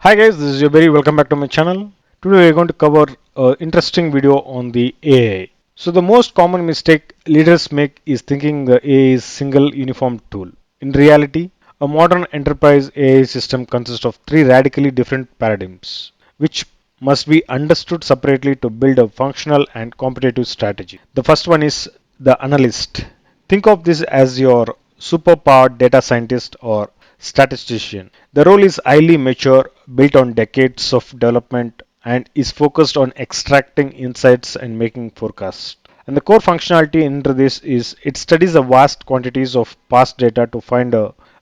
Hi guys, this is Jabari. Welcome back to my channel. Today we are going to cover an interesting video on the AI. So the most common mistake leaders make is thinking the AI is single uniform tool. In reality, a modern enterprise AI system consists of three radically different paradigms, which must be understood separately to build a functional and competitive strategy. The first one is the analyst. Think of this as your superpowered data scientist or statistician. The role is highly mature, built on decades of development, and is focused on extracting insights and making forecasts. And the core functionality into this is it studies the vast quantities of past data to find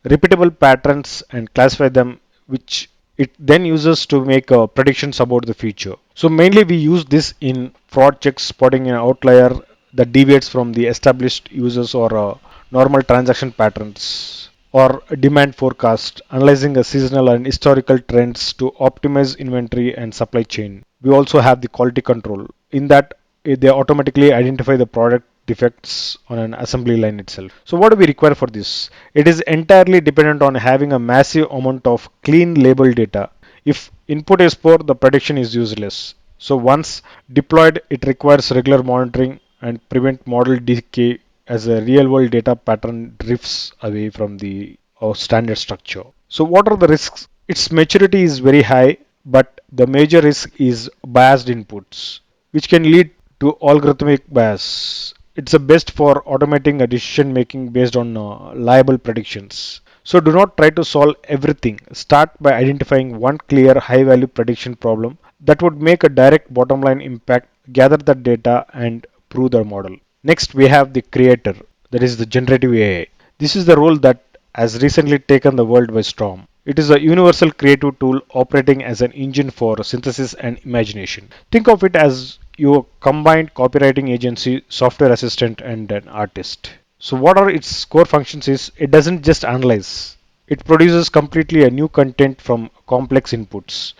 repeatable patterns and classify them, which it then uses to make predictions about the future. So mainly we use this in fraud checks, spotting an outlier that deviates from the established users or normal transaction patterns or demand forecast, analyzing a seasonal and historical trends to optimize inventory and supply chain. We also have the quality control. In that, they automatically identify the product defects on an assembly line itself. So what do we require for this? It is entirely dependent on having a massive amount of clean label data. If input is poor, the prediction is useless. So once deployed, it requires regular monitoring and prevent model decay as a real world data pattern drifts away from the standard structure. So what are the risks? Its maturity is very high, but the major risk is biased inputs, which can lead to algorithmic bias. It's the best for automating a decision making based on liable predictions. So do not try to solve everything. Start by identifying one clear high value prediction problem that would make a direct bottom line impact, gather the data and prove the model. Next we have the creator, that is the generative AI. This is the role that has recently taken the world by storm. It is a universal creative tool operating as an engine for synthesis and imagination. Think of it as your combined copywriting agency, software assistant, and an artist. So, what are its core functions? Is it doesn't just analyze; it produces completely a new content from complex inputs.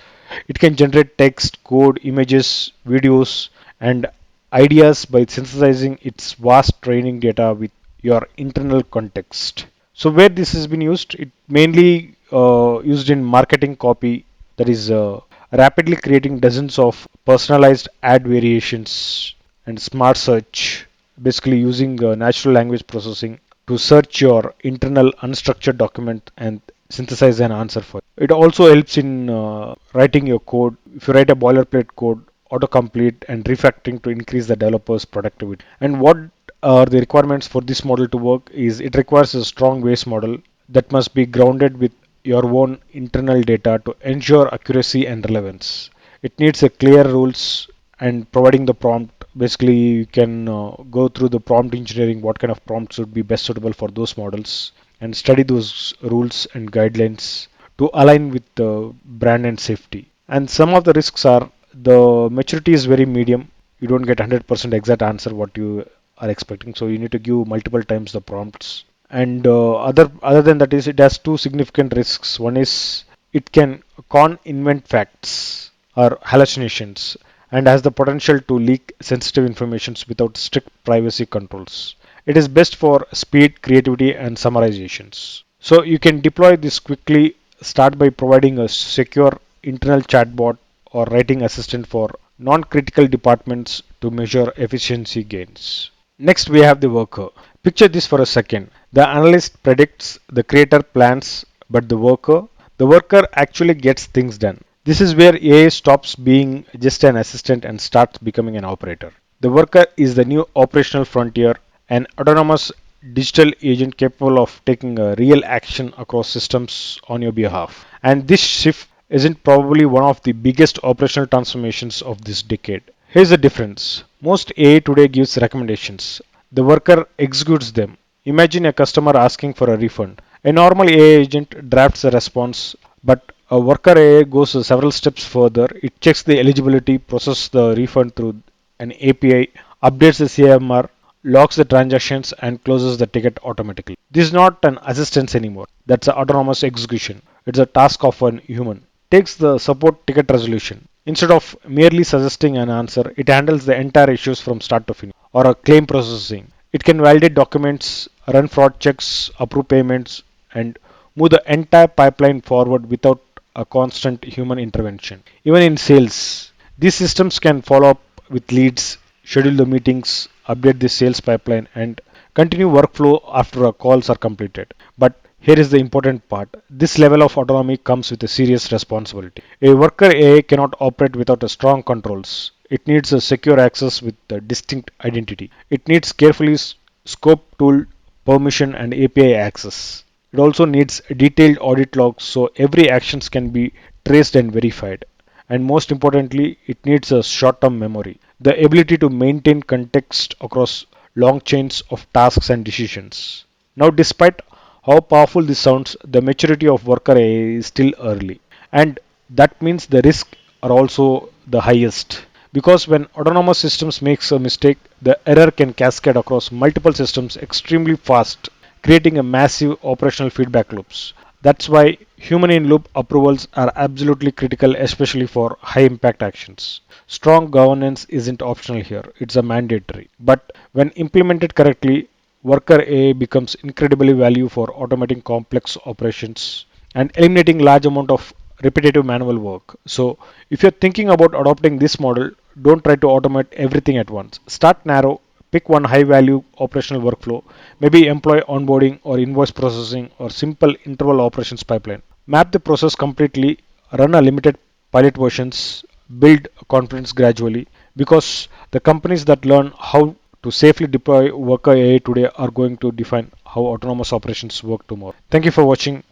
It can generate text, code, images, videos, and ideas by synthesizing its vast training data with your internal context. So where this has been used, it mainly used in marketing copy, that is rapidly creating dozens of personalized ad variations and smart search, basically using natural language processing to search your internal unstructured document and synthesize an answer for it. It also helps in writing your code. If you write a boilerplate code, autocomplete and refactoring to increase the developer's productivity. And what are the requirements for this model to work is it requires a strong base model that must be grounded with your own internal data to ensure accuracy and relevance. It needs a clear rules and providing the prompt. Basically, you can go through the prompt engineering, what kind of prompts would be best suitable for those models, and study those rules and guidelines to align with the brand and safety. And some of the risks are the maturity is very medium. You don't get 100% exact answer what you are expecting, so you need to give multiple times the prompts. And other than that is it has two significant risks. One is it can con invent facts or hallucinations and has the potential to leak sensitive information without strict privacy controls. It is best for speed, creativity, and summarizations. So you can deploy this quickly. Start by providing a secure internal chatbot or writing assistant for non-critical departments to measure efficiency gains. Next, we have the worker. Picture this for a second. The analyst predicts, the creator plans, but the worker actually gets things done. This is where AI stops being just an assistant and starts becoming an operator. The worker is the new operational frontier, an autonomous digital agent capable of taking a real action across systems on your behalf. And this shift isn't probably one of the biggest operational transformations of this decade. Here's the difference. Most AI today gives recommendations. The worker executes them. Imagine a customer asking for a refund. A normal AI agent drafts a response, but a worker AI goes several steps further. It checks the eligibility, processes the refund through an API, updates the CMR, logs the transactions, and closes the ticket automatically. This is not an assistance anymore. That's an autonomous execution. It's a task of a human. Takes the support ticket resolution. Instead of merely suggesting an answer, it handles the entire issues from start to finish. Or a claim processing. It can validate documents, run fraud checks, approve payments, and move the entire pipeline forward without a constant human intervention. Even in sales, these systems can follow up with leads, schedule the meetings, update the sales pipeline, and continue workflow after calls are completed. But here is the important part. This level of autonomy comes with a serious responsibility. A worker AI cannot operate without a strong controls. It needs a secure access with a distinct identity. It needs carefully scope tool, permission, and API access. It also needs detailed audit logs so every actions can be traced and verified. And most importantly, it needs a short-term memory, the ability to maintain context across long chains of tasks and decisions. Now, despite how powerful this sounds, the maturity of worker AI is still early, and that means the risks are also the highest. Because when autonomous systems makes a mistake, the error can cascade across multiple systems extremely fast, creating a massive operational feedback loops. That's why human in loop approvals are absolutely critical, especially for high impact actions. Strong governance isn't optional here, it's a mandatory. But when implemented correctly, worker AI becomes incredibly value for automating complex operations and eliminating large amount of repetitive manual work. So if you're thinking about adopting this model, don't try to automate everything at once. Start narrow, pick one high value operational workflow, maybe employee onboarding or invoice processing or simple interval operations pipeline. Map the process completely, run a limited pilot versions, build confidence gradually, because the companies that learn how to safely deploy worker AI today are going to define how autonomous operations work tomorrow. Thank you for watching.